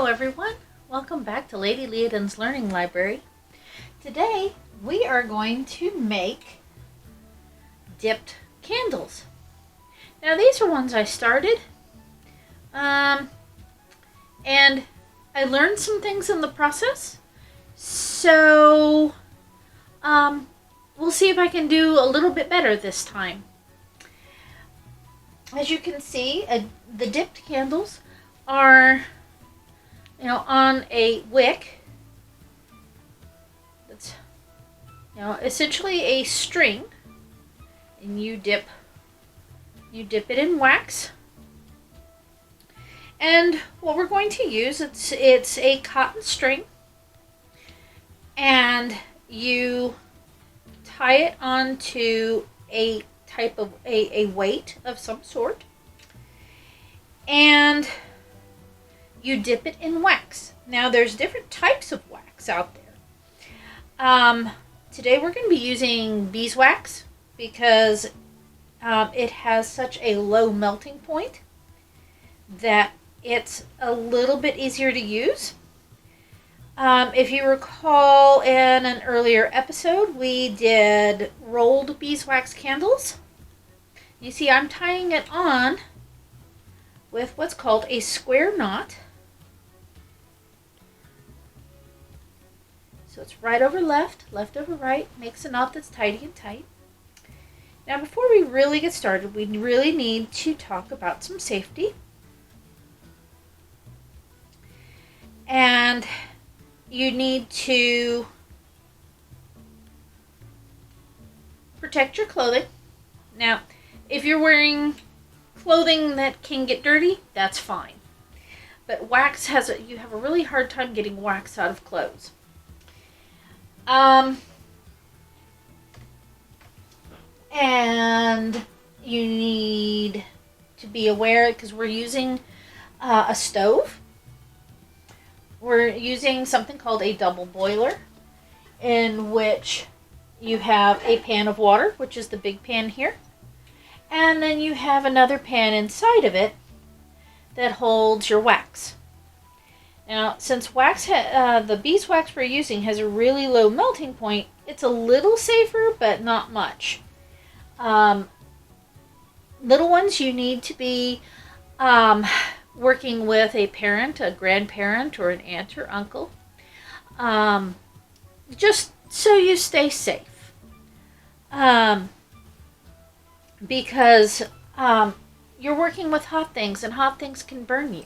everyone. Welcome back to Lady Liadan's Learning Library. Today we are going to make dipped candles. Now these are ones I started and I learned some things in the process. So we'll see if I can do a little bit better this time. As you can see, the dipped candles are on a wick that's essentially a string, and you dip it in wax. And what we're going to use, it's a cotton string, and you tie it onto a type of a weight of some sort, and you dip it in wax. Now there's different types of wax out there. Today we're going to be using beeswax because it has such a low melting point that it's a little bit easier to use. If you recall, in an earlier episode we did rolled beeswax candles. You see I'm tying it on with what's called a square knot. So it's right over left, left over right, makes a knot that's tidy and tight. Now before we really get started, we really need to talk about some safety. And you need to protect your clothing. Now, if you're wearing clothing that can get dirty, that's fine. But wax you have a really hard time getting wax out of clothes. And you need to be aware, because we're using a stove. We're using something called a double boiler, in which you have a pan of water, which is the big pan here, and then you have another pan inside of it that holds your wax. Now, since the beeswax we're using has a really low melting point, it's a little safer, but not much. Little ones, you need to be working with a parent, a grandparent, or an aunt or uncle, just so you stay safe. Because you're working with hot things, and hot things can burn you.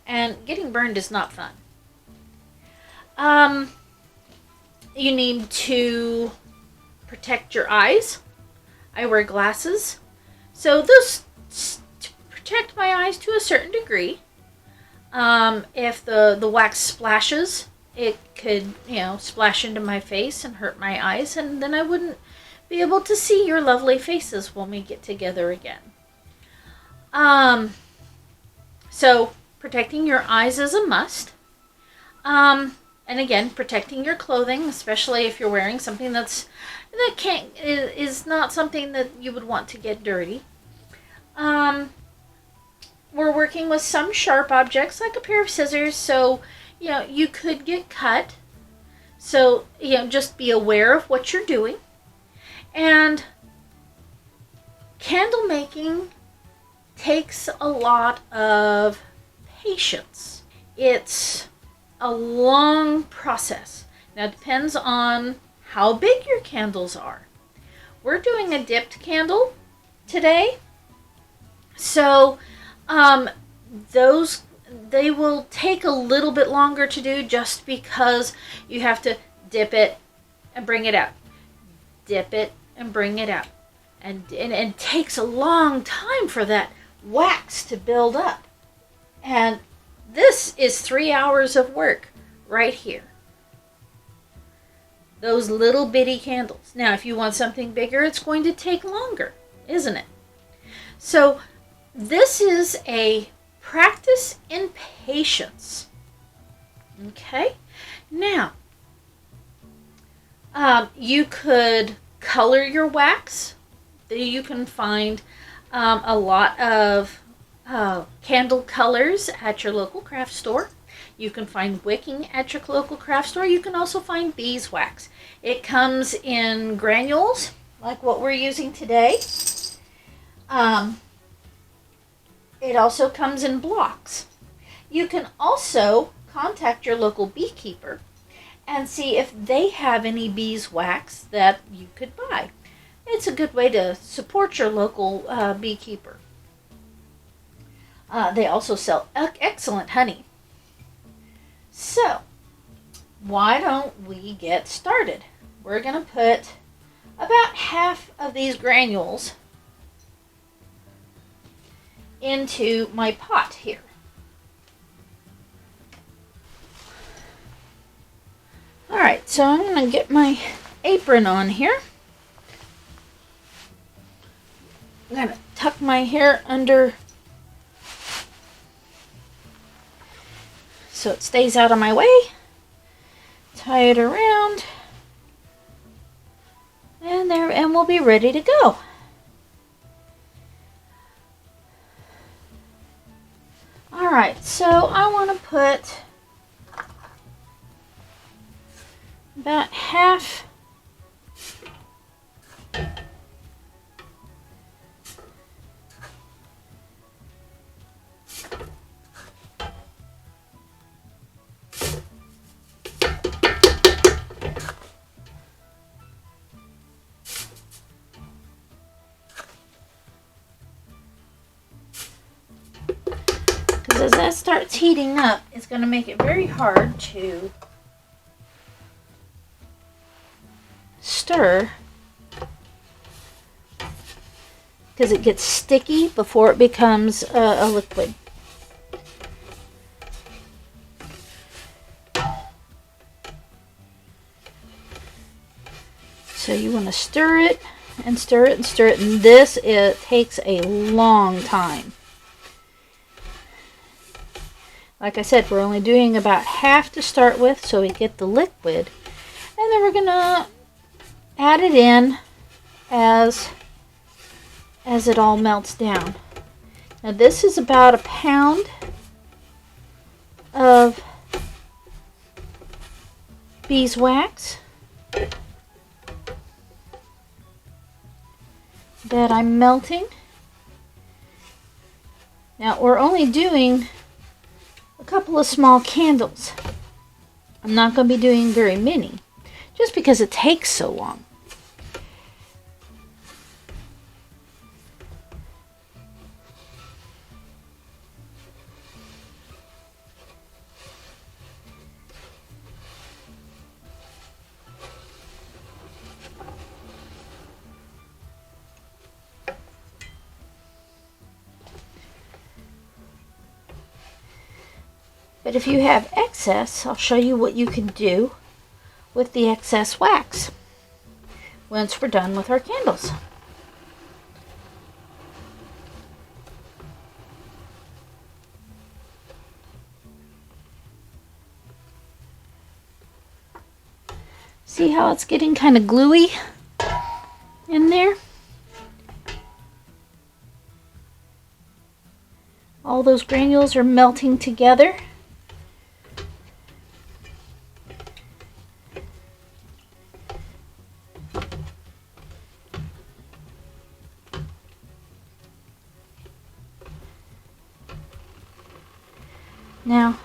And getting burned is not fun. You need to protect your eyes. I wear glasses, so those to protect my eyes to a certain degree. If the wax splashes, it could splash into my face and hurt my eyes, and then I wouldn't be able to see your lovely faces when we get together again. So protecting your eyes is a must. And again, protecting your clothing, especially if you're wearing something is not something that you would want to get dirty. We're working with some sharp objects like a pair of scissors, so you could get cut. So just be aware of what you're doing. And candle making takes a lot of patience. It's a long process. Now it depends on how big your candles are. We're doing a dipped candle today, so they will take a little bit longer to do, just because you have to dip it and bring it out, dip it and bring it out, and it takes a long time for that wax to build up. And this is 3 hours of work right here. Those little bitty candles. Now, if you want something bigger, it's going to take longer, isn't it? So this is a practice in patience. Okay? Now, you could color your wax. You can find a lot of candle colors at your local craft store. You can find wicking at your local craft store. You can also find beeswax. It comes in granules, like what we're using today. It also comes in blocks. You can also contact your local beekeeper and see if they have any beeswax that you could buy. It's a good way to support your local beekeeper. They also sell excellent honey. So, why don't we get started? We're going to put about half of these granules into my pot here. Alright, so I'm going to get my apron on here. I'm going to tuck my hair under so it stays out of my way. Tie it around. And we'll be ready to go. Alright, so I want to put about half as that starts heating up, it's going to make it very hard to stir because it gets sticky before it becomes a liquid. So you want to stir it and stir it and stir it, and it takes a long time. Like I said, we're only doing about half to start with so we get the liquid. And then we're going to add it in as it all melts down. Now this is about 1 pound of beeswax that I'm melting. Now we're only doing a couple of small candles. I'm not going to be doing very many, just because it takes so long. But if you have excess, I'll show you what you can do with the excess wax once we're done with our candles. See how it's getting kind of gluey in there? All those granules are melting together. Now,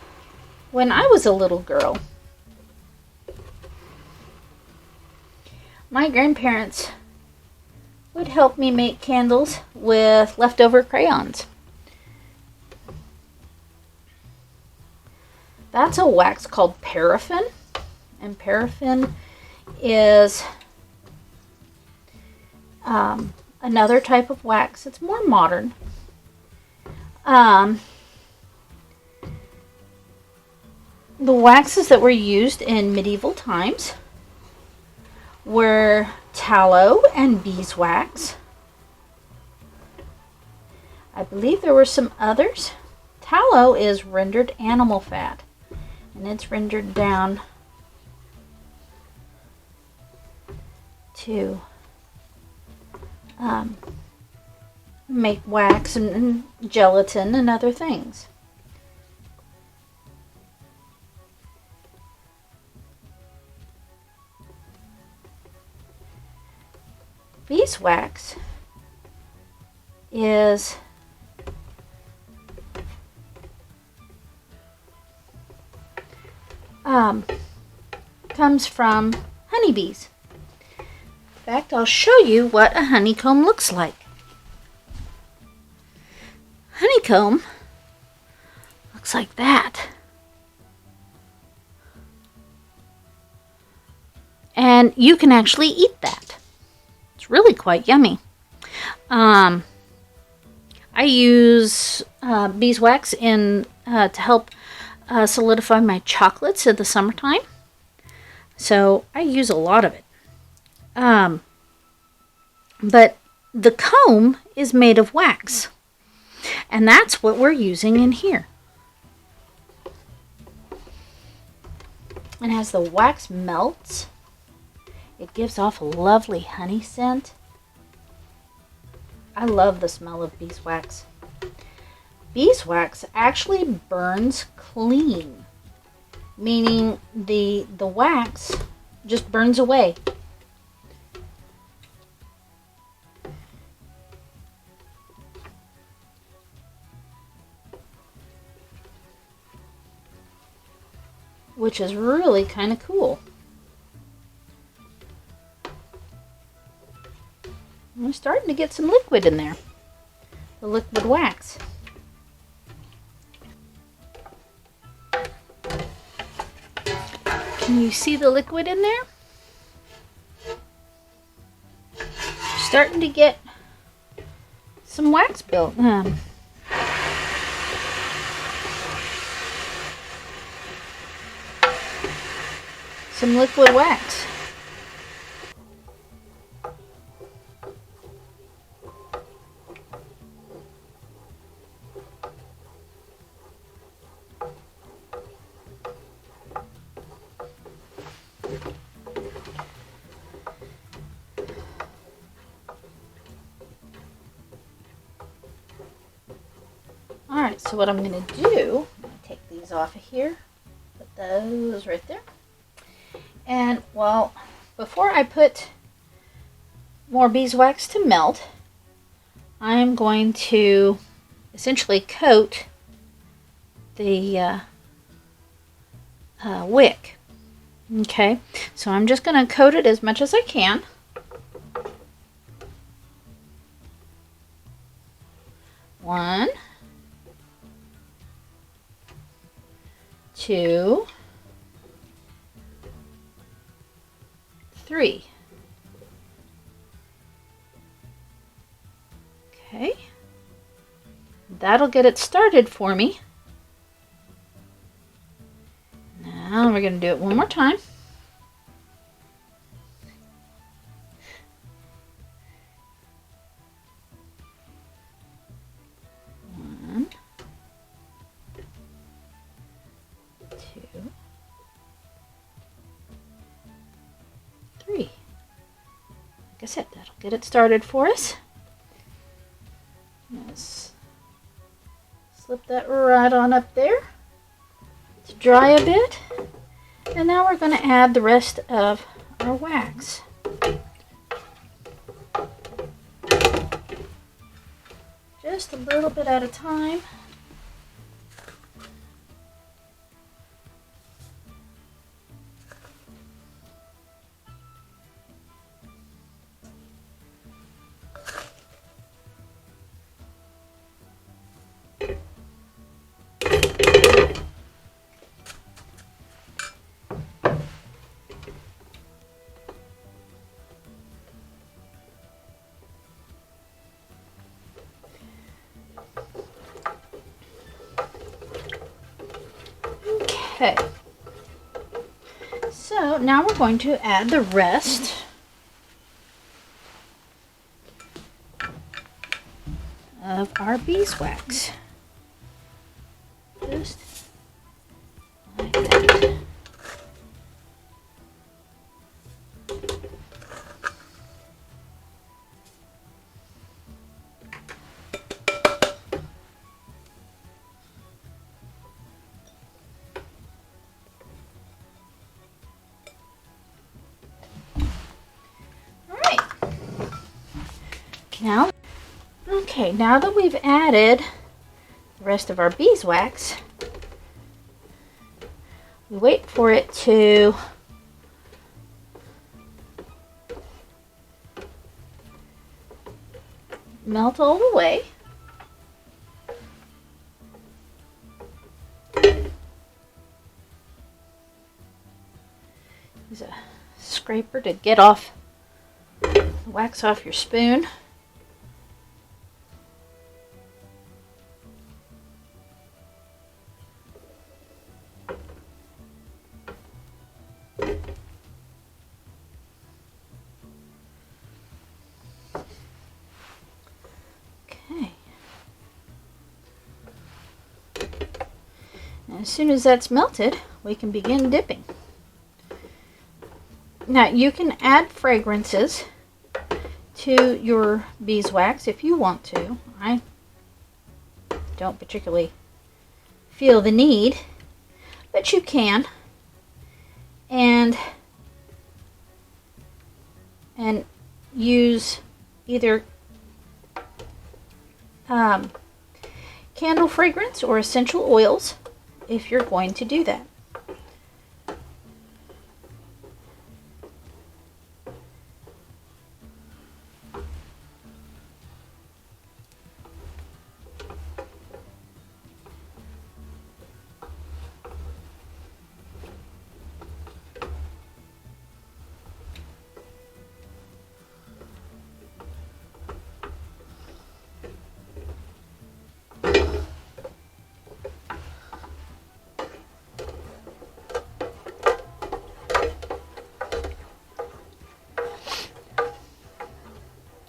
when I was a little girl, my grandparents would help me make candles with leftover crayons. That's a wax called paraffin, and paraffin is another type of wax. It's more modern. The waxes that were used in medieval times were tallow and beeswax. I believe there were some others. Tallow is rendered animal fat, and it's rendered down to make wax and gelatin and other things. beeswax is comes from honeybees. In fact, I'll show you what a honeycomb looks like. Honeycomb looks like that. And you can actually eat that. It's really quite yummy. I use beeswax to help solidify my chocolates in the summertime. So I use a lot of it. But the comb is made of wax. And that's what we're using in here. And as the wax melts, it gives off a lovely honey scent. I love the smell of beeswax. Beeswax actually burns clean, meaning the wax just burns away. Which is really kind of cool. I'm starting to get some liquid in there. The liquid wax. Can you see the liquid in there? Starting to get some wax built. Some liquid wax. Alright, so what I'm going to do, I'm going to take these off of here, put those right there. And, well, before I put more beeswax to melt, I am going to essentially coat the wick. Okay, so I'm just going to coat it as much as I can. One, two, three. Okay, that'll get it started for me. Now we're going to do it one more time. One, two, three. Like I said, that'll get it started for us. Let's slip that right on up there to dry a bit. And now we're going to add the rest of our wax. Just a little bit at a time. Okay, so now we're going to add the rest of our beeswax. Just like that. Now, okay, now that we've added the rest of our beeswax, we wait for it to melt all the way. Use a scraper to get off the wax off your spoon. Okay. And as soon as that's melted, we can begin dipping. Now you can add fragrances to your beeswax if you want to. I don't particularly feel the need, but you can. And use either candle fragrance or essential oils if you're going to do that.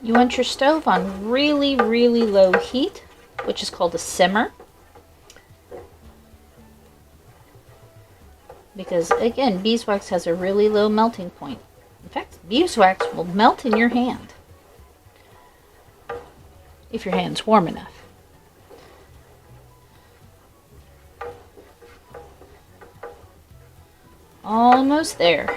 You want your stove on really, really low heat, which is called a simmer. Because again, beeswax has a really low melting point. In fact, beeswax will melt in your hand if your hand's warm enough. Almost there.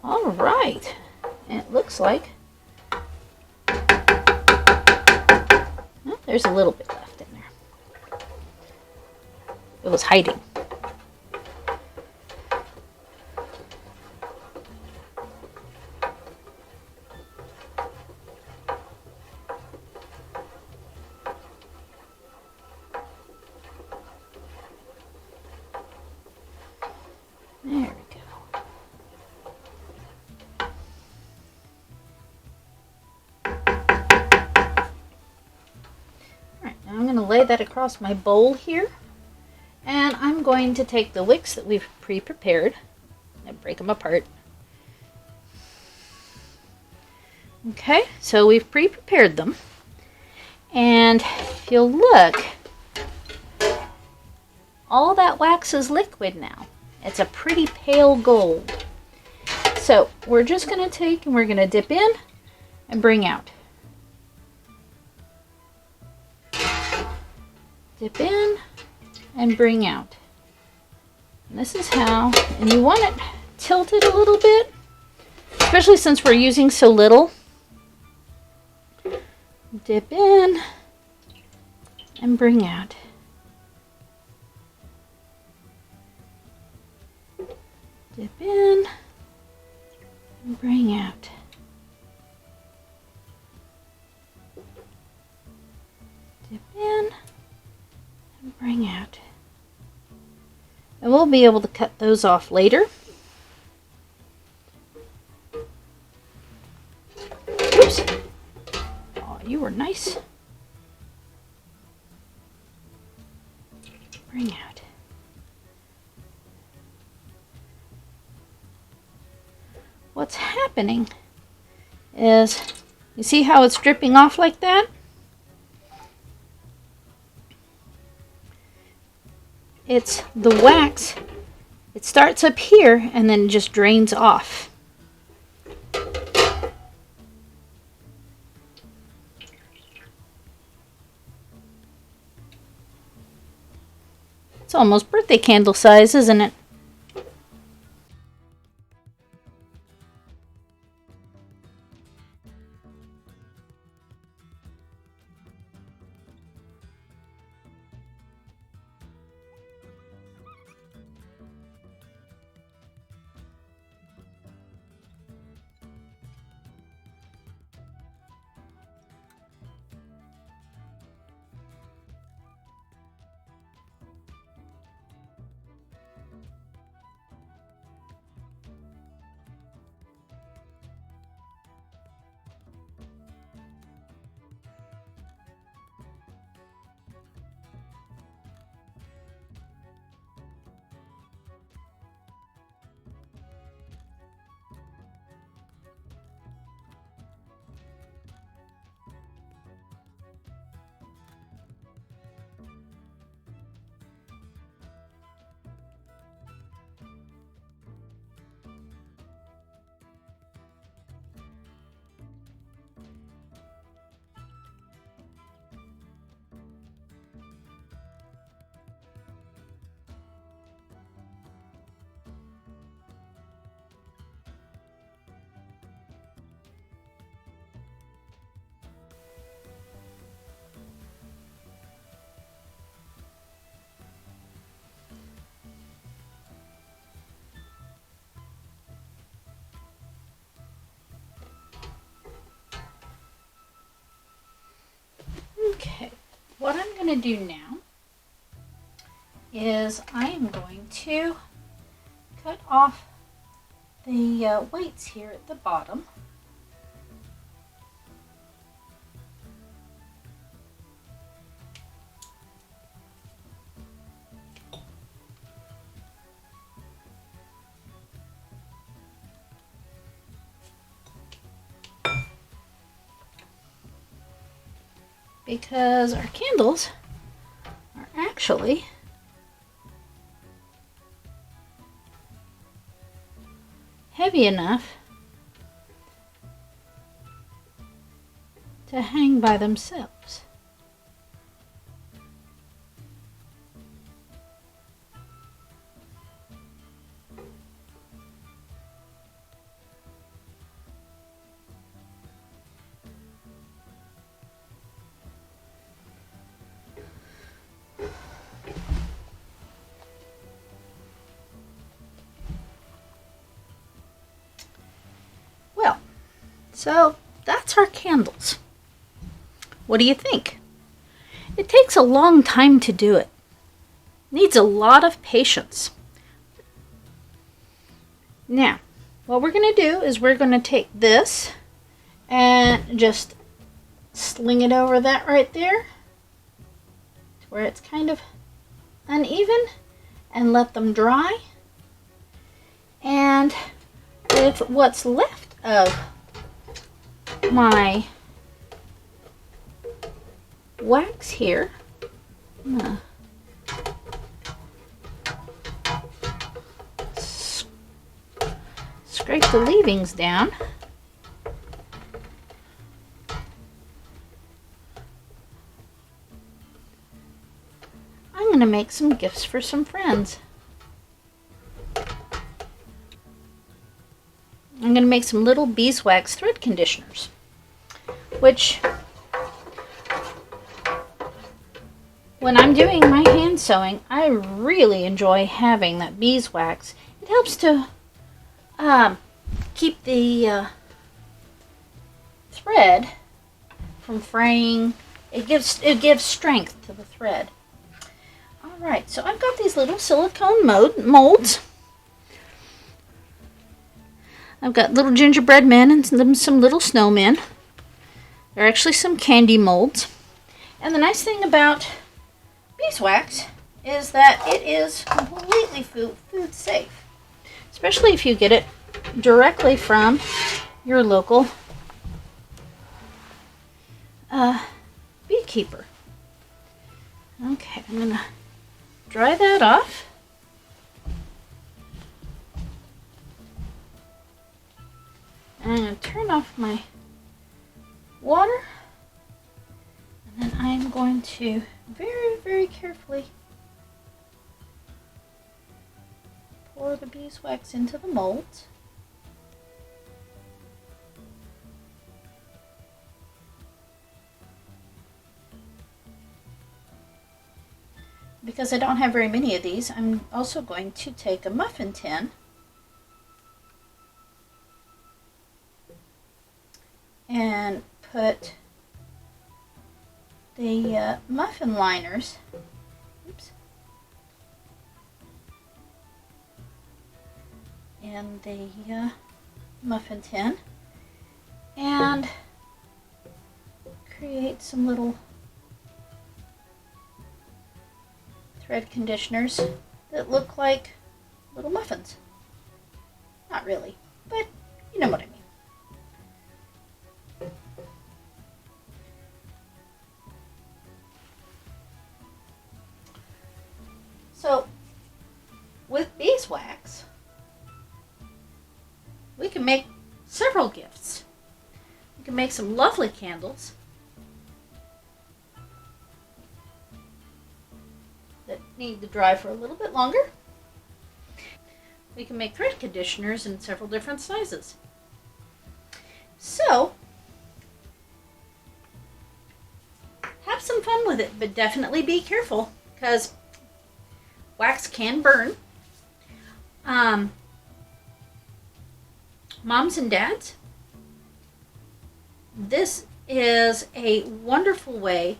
All right, and it looks like well, there's a little bit left in there. It was hiding. There we go. I'm going to lay that across my bowl here, and I'm going to take the wicks that we've pre-prepared and break them apart. Okay, so we've pre-prepared them, and if you'll look, all that wax is liquid now. It's a pretty pale gold. So we're just going to take and we're going to dip in and bring out. Dip in and bring out. And this is how, and you want it tilted a little bit, especially since we're using so little. Dip in and bring out. Dip in and bring out. Dip in and bring out. And we'll be able to cut those off later. Oops. Oh, you were nice. Bring out. What's happening is, you see how it's dripping off like that? It's the wax. It starts up here and then just drains off. It's almost birthday candle size, isn't it? Okay, what I'm going to do now is I am going to cut off the weights here at the bottom. Because our candles are actually heavy enough to hang by themselves. So that's our candles. What do you think? It takes a long time to do it. Needs a lot of patience. Now, what we're going to do is we're going to take this and just sling it over that right there to where it's kind of uneven and let them dry. And with what's left of my wax here, I'm gonna scrape the leavings down. I'm gonna make some gifts for some friends. I'm going to make some little beeswax thread conditioners, which when I'm doing my hand sewing, I really enjoy having that beeswax. It helps to keep the thread from fraying. It gives strength to the thread. All right, so I've got these little silicone molds. I've got little gingerbread men and some little snowmen. There are actually some candy molds. And the nice thing about beeswax is that it is completely food safe, especially if you get it directly from your local beekeeper. Okay, I'm going to dry that off. I'm going to turn off my water, and then I'm going to very, very carefully pour the beeswax into the mold. Because I don't have very many of these, I'm also going to take a muffin tin and put the muffin liners, oops, in the muffin tin and create some little thread conditioners that look like little muffins. Not really, but you know what I mean. So, with beeswax, we can make several gifts. We can make some lovely candles that need to dry for a little bit longer. We can make thread conditioners in several different sizes. So, have some fun with it, but definitely be careful because wax can burn. Moms and dads, this is a wonderful way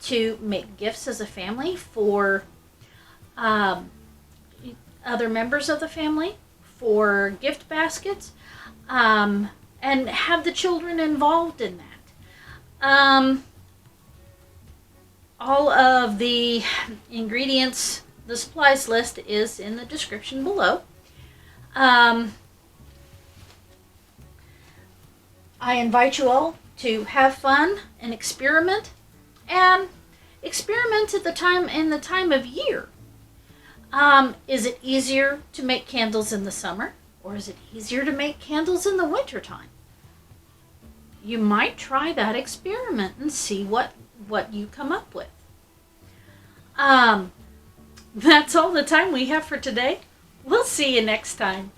to make gifts as a family for other members of the family, for gift baskets, and have the children involved in that. All of the ingredients, the supplies list is in the description below. I invite you all to have fun and experiment at the time of year. Is it easier to make candles in the summer, or is it easier to make candles in the winter time? You might try that experiment and see what you come up with. That's all the time we have for today. We'll see you next time.